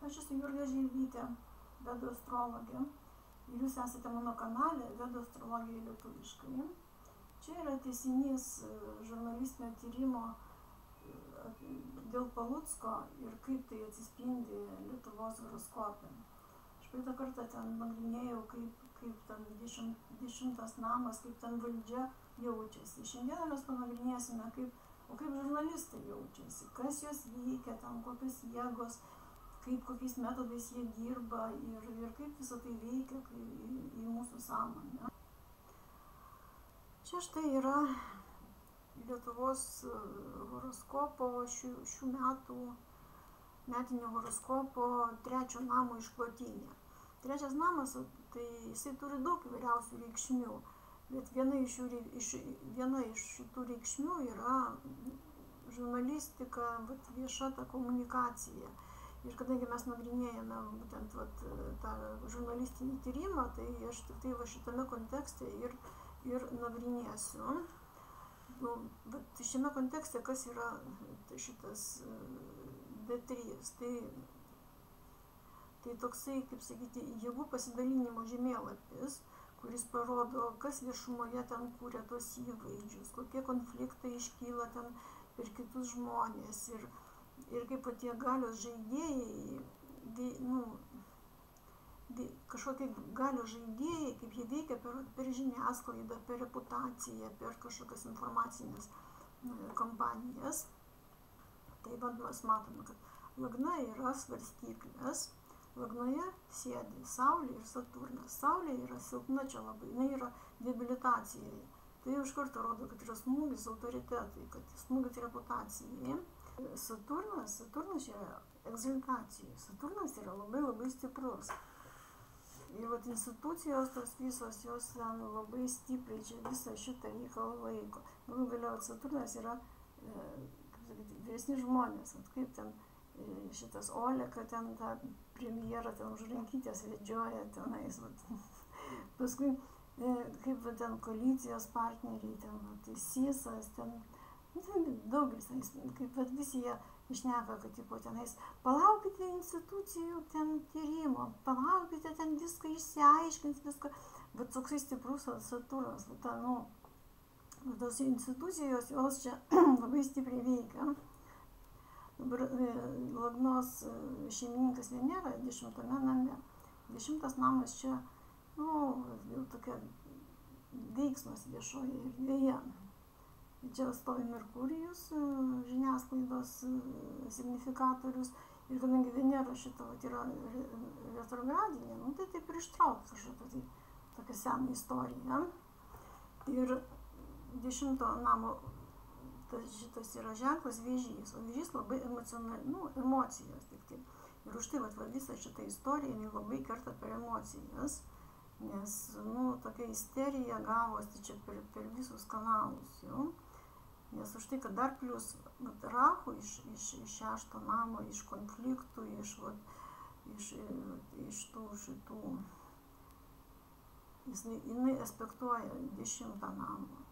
Aš esu Jurga Žilvytė, vedų astrologė, ir jūs esate mano kanale Vedų astrologija lietuviškai. Čia yra tęsinys žurnalistinio tyrimo dėl Palucko ir kaip tai atsispindi Lietuvos horoskope. Aš praeitą kartą ten nagrinėjau, kaip ten 10 namas, kaip ten valdžia jaučiasi. Šiandieną mes panagrinėsime, kaip žurnalistai jaučiasi, kas juos veikia, ten kokios jėgos, kokiais metodais jie dirba ir kaip visą tai veikia į mūsų sąmonę. Čia štai yra Lietuvos horoskopo šių metų metinio horoskopo 3 namo išklotinė. 3 namas, tai jisai turi daug įvairiausių reikšmių, bet viena iš šitų reikšmių yra žurnalistika, vieša ta komunikacija. Ir kadangi mes nagrinėjame būtent tą žurnalistinį tyrimą, tai aš tik tai šitame kontekste ir nagrinėsiu. Šiame kontekste, kas yra šitas D3, tai toksai, kaip sakyti, jėgų pasidalinimo žemėlapis, kuris parodo, kas viešumoje ten kūrė tos įvaizdžius, kokie konfliktai iškyla ten per kitus žmonės ir kaip tie galios žaidėjai, kažkokie galios žaidėjai, kaip jie veikia per žiniasklaidą, per reputaciją, per kažkokias informacinės kampanijas. Tai mes matome, kad lagne yra svarstyklės, lagnoje sėdi Saulė ir Saturnas. Saulė yra silpna čia labai, jinai yra debilitacijai. Tai iš karto rodo, kad yra smūgis autoritetui, kad smūgis reputacijai. Saturnas yra egzaltacijai. Saturnas yra labai stiprus. Ir institucijos tos visos, jos ten labai stipriai čia visą šitą reikalą laiko. Galų gale Saturnas yra, kaip sakyti, vyresni žmonės. Kaip ten šitas Oleka, ten tą premjerą ten už rankytės vedžioja tenais. Paskui, kaip ten koalicijos partneriai, ten Sysas, ten daugelis, kaip visi jie išneka, kad tenais palaukite institucijų ten tyrimo, palaukite ten viską išsiaiškins, viską. Bet toksai stiprus Saturnas, tos institucijos, jos čia labai stipriai veikia. Dabar lagnos šeimininkas Venera 10 name. 10 namas čia, jau tokia veiksmas viešoje erdvėje. Čia stovi Merkurijus, žiniasklaidos signifikatorius, ir kadangi Venera šito yra retrogradinė, tai taip ir ištraukia kažkokią tokią seną istoriją. Ir 10 namo šitas yra ženklas Vėžys, o Vėžys labai emocijos tik tai. Ir už tai visą šitą istoriją jinai labai kerta per emocijas, nes tokia isterija gavosi čia per visus kanalus jau. Nes už tai, kad dar plus Rahu iš 6 namo, iš konfliktų, iš tų šitų, jinai aspektuoja 10 namo.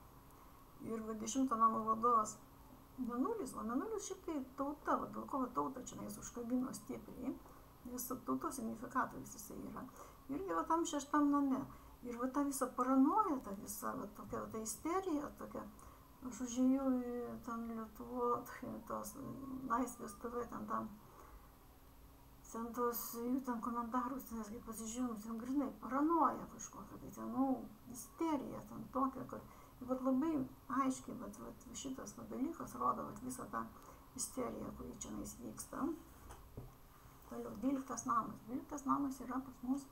Ir 10 namo vadovas Mėnulis, o Mėnulis šiaip tai tauta, dėl ko tauta čia užkabino stipriai, nes tautos signifikatorius jisai yra. Irgi tam 6 name. Ir ta visa paranoja, ta visa tokia isterija, tokia. Aš užėjau į ten Lietuvos, tos Laisvės TV, ten tos jų ten komentarus, nes kaip pasižiūrėjau, ten grinai paranoja kažkokia, tai ten, isterija ten tokia, kad labai aiškiai, šitas dalykas rodo visą tą isteriją, kuri čia vyksta. Toliau, 12 namas. 12 namas yra pas mus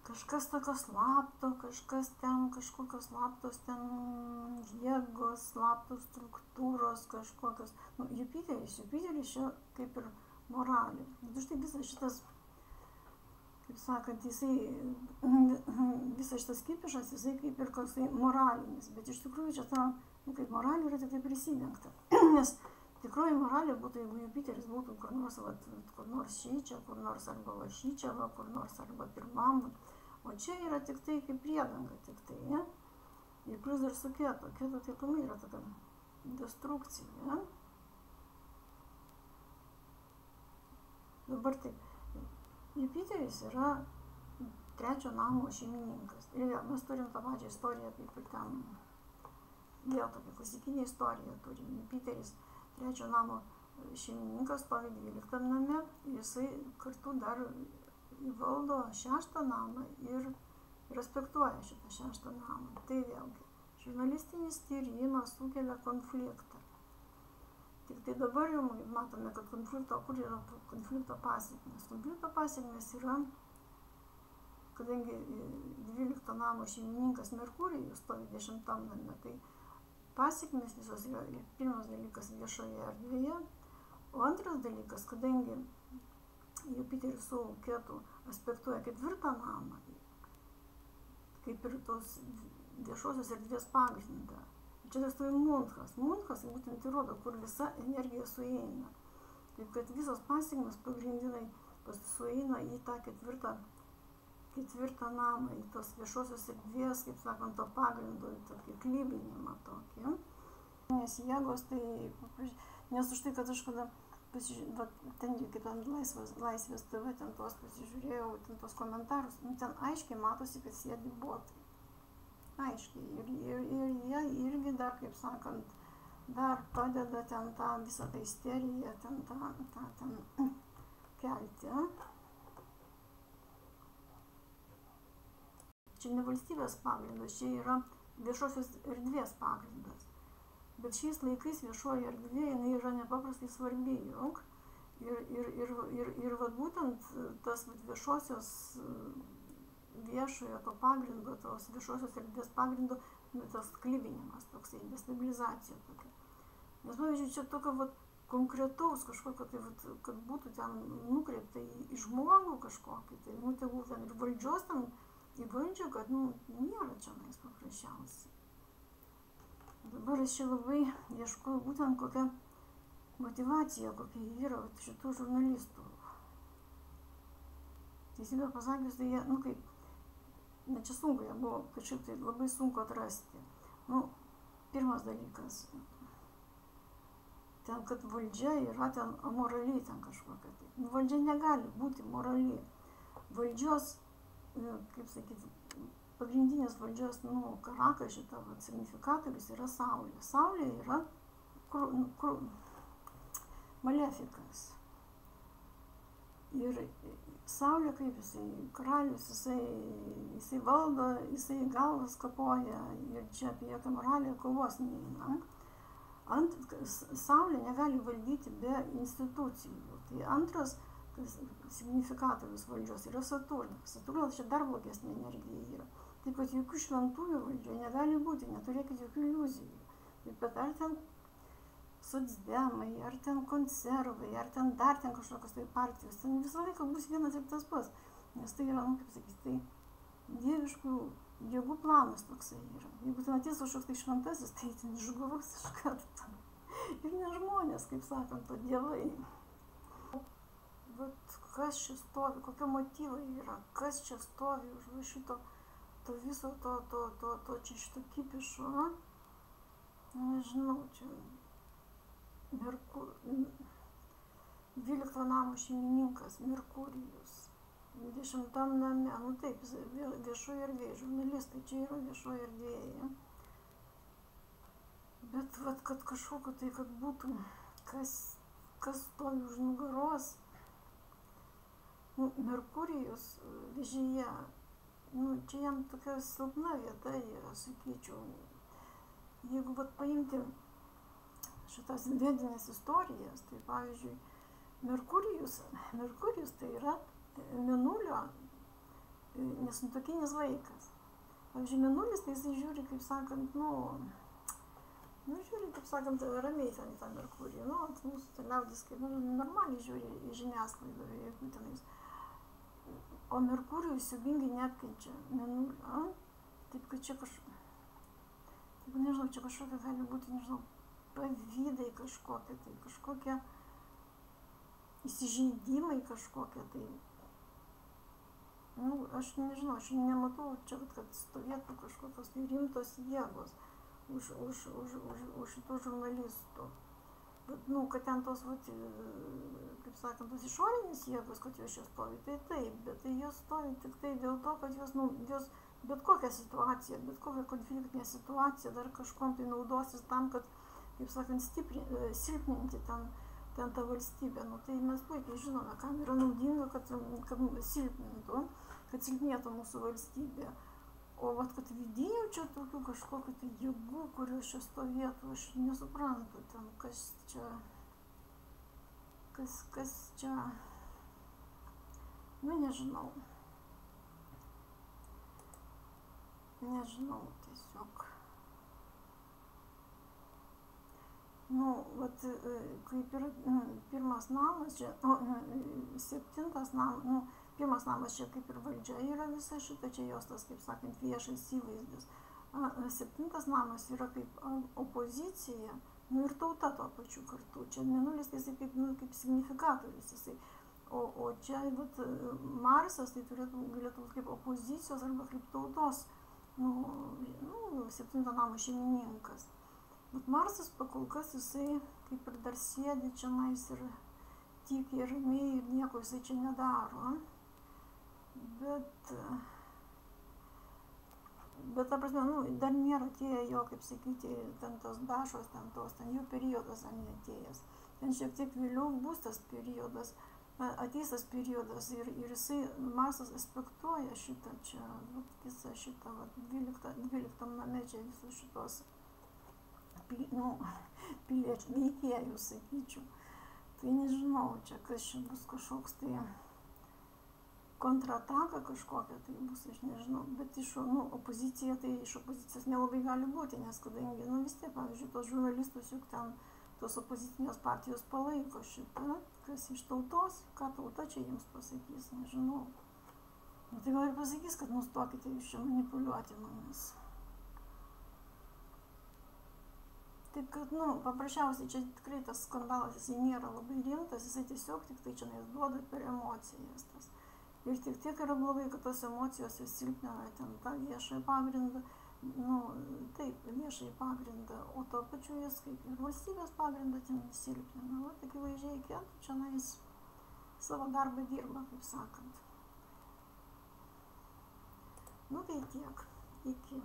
kažkas tokio slapto, kažkokios slaptos ten jėgos, slaptos struktūros, kažkokios. Jupiteris čia kaip ir moralė. Bet štai visas šitas, kaip sakant, visas šitas kipišas, jisai kaip ir koksai moralinis. Bet iš tikrųjų čia kaip moralė yra tik tai prisidengta. Nes tikroji moralė būtų, jeigu Jupiteris būtų kur nors šičia, kur nors arba šičia, kur nors arba pirmam. O čia yra tik tai kaip priedanga, tik tai, ne? Ir plus dar su Ketu. Ketu tai pilnai yra tokia destrukcija, ne? Dabar taip, Jupiteris yra trečio namo šeimininkas. Ir vėl mes turim tą pačią istoriją, kaip ir ten, vėl tokia klasikinė istorija turim. Jupiteris trečio namo šeimininkas stovi 12 name, jisai kartu dar įvaldo 6 namą ir respektuoja šitą 6 namą. Tai vėlgi, žurnalistinis tyrimas sukelia konfliktą. Tik tai dabar jau matome, kad kur yra konflikto pasekmės. Konflikto pasekmės yra, kadangi 12 namo šeimininkas Merkurijus stovi 10 name, tai pasekmės visos yra pirmas dalykas viešoje erdvėje, o antras dalykas, kadangi Jupiteris su Ketu aspektuoja 4 namą, kaip ir tos viešosios erdvės pagrindą. Čia tas stovi Munchas. Munchas būtent įrodo, kur visa energija sueina. Taip kad visos pasekmės pagrindinai sueina į tą ketvirtą namą, į tos viešosios erdvės, kaip sakant, to pagrindo, į tokį klybinimą tokį. Nes jėgos, tai, nes už tai, kad aš kada ten kaip ant Laisvės TV, ten tos pasižiūrėjau, ten tos komentarus, ten aiškiai matosi, kad sėdi botai. Aiškiai. Ir jie irgi dar, kaip sakant, dar padeda ten tą visą tą isteriją, ten kelti. Čia ne valstybės pagrindas, čia yra viešosios erdvės pagrindas. Bet šiais laikais viešoji erdvė, jinai yra nepaprastai svarbi, juk. Ir vat būtent tas viešosios viešojo to pagrindo, tos viešosios erdvės pagrindo, tas klibinimas toksai, destabilizacija tokia. Nes, pavyzdžiui, čia tokio konkretaus kažkokio, tai, kad būtų ten nukreipta į žmogų kažkokį, tai, tegul ten ir valdžios ten į valdžią, kad, nėra čia nais paprasčiausiai. Dabar aš čia labai ieškoju būtent kokia motyvacija, kokia yra šitų žurnalistų. Teisybę pasakius, tai jie, kaip, čia sunku, jie buvo kažkaip tai labai sunku atrasti. Pirmas dalykas, ten, kad valdžia yra ten amorali, ten kažkokia tai. Valdžia negali būti morali. Valdžios, kaip sakyti, pagrindinis valdžios, karakas šitą signifikatorius yra Saulė. Saulė yra malefikas. Ir Saulė kaip jisai, karalius, jisai valdo, jisai galvas kapoja ir čia apie jokią moralę kovos neina. Saulė negali valdyti be institucijų. Tai antras signifikatorius valdžios yra Saturnas. Saturnas čia dar blogesnė energija yra. Taip pat jokių šventųjų valdžioje negali būti, neturėkit jokių iliuzijų. Taip pat ar ten socdemai, ar ten konservai, ar ten dar ten kažkokios tai partijos, ten visą laiką bus vienas ir tas pats, nes tai yra, kaip sakyti, tai dieviškų jėgų planas toksai yra. Jeigu ten ateis kažkoks tai šventasis, tai ten išgurus iš karto. Ir ne žmonės, kaip sakant, o dievai. Bet kas čia stovi, kokie motyvai yra, kas čia stovi už šito, to viso, čia šito kipišo, nežinau, čia 12 namo šeimininkas Merkurijus, 20 name, taip, viešoje erdvėje, žurnalistai čia yra viešoje erdvėje. Bet kad kažkokio tai, kad būtų, kas stovi už nugaros, Merkurijus vėžyje, čia jam tokia silpna vieta yra, sakyčiau. Jeigu paimti šitas vedinės istorijas, tai pavyzdžiui, Merkurijus tai yra Mėnulio nesantuokinis vaikas. Pavyzdžiui, Mėnulis tai jisai žiūri, kaip sakant, žiūri, kaip sakant, ramiai ten į tą Merkurijų. Mūsų liaudis kaip normaliai žiūri į žiniasklaidą, jokių tenais. O Merkurijus siubingai neapkenčia Mėnulio. Taip, kad čia nežinau, čia kažkokia gali būti, nežinau, pavydai kažkokie įsižeidimai kažkokie tai. Aš nežinau, aš nematau čia, kad stovėtų kažkokios tai rimtos jėgos už šitų žurnalistų. Bet, kad ten tos, kaip kaip sakant, tos išorinės jėgos, kad jos čia stovi, tai taip, bet tai jos stovi tik tai dėl to, kad jos bet kokią situaciją, bet kokią konfliktinę situaciją dar kažkom tai naudosis tam, kad, kaip sakant, silpninti ten tą valstybę. Nu, tai mes puikiai žinome, kam yra naudinga, kad silpnintų, kad silpnėtų mūsų valstybė. O vat, kad vidinių čia tokių kažkokių tai jėgų, kurios čia stovėtų, aš nesuprantu, ten kas čia, nu nežinau tiesiog. Nu, vat, kaip ir pirmas namas čia, septintas namas, nu, pirmas namas čia kaip ir valdžia yra visa šita, čia jos tas, kaip sakant, viešas įvaizdis. Septintas namas yra kaip opozicija, nu ir tauta tuo pačiu kartu. Čia mėnulis tai jisai kaip signifikatorius jisai. O čia vat, Marsas tai galėtų kaip opozicijos arba kaip tautos, septinto namo šeimininkas. Bet Marsas pakol kas jisai kaip ir dar sėdi čia ir tykiai ir ramiai ir nieko jisai čia nedaro. Bet ta prasme, dar nėra atėję jo, kaip sakyti, ten tos dašos, ten jų periodas neatėjęs. Ten šiek tiek vėliau bus tas periodas, ateis tas periodas ir jisai, Marsas aspektuoja šitą čia, visą šitą 12 name čia visus šitos piliečių veikėjų, sakyčiau. Tai nežinau, čia kas čia bus kažkoks tai kontrataka kažkokia tai bus, aš nežinau, bet opozicija, tai iš opozicijos nelabai gali būti, nes kadangi, vis tiek, pavyzdžiui, tos žurnalistus juk ten tos opozicinės partijos palaiko šitą, kas iš tautos, ką tauta čia jiems pasakys, nežinau. Tai gal ir pasakys, kad nustokite jūs čia manipuliuoti mumis. Taip kad, paprasčiausiai čia tikrai tas skandalas, jisai nėra labai rimtas, jisai tiesiog tik tai čia duoda per emocijas tas. Ir tik tiek yra blogai, kad tos emocijos silpnina ten tą viešąjį pagrindą, taip, viešąjį pagrindą, o to pačiu jis kaip ir valstybės pagrindą ten silpnina. O tik vaizdžiai kietų čia savo darbą dirba, kaip sakant. Tai tiek. Iki.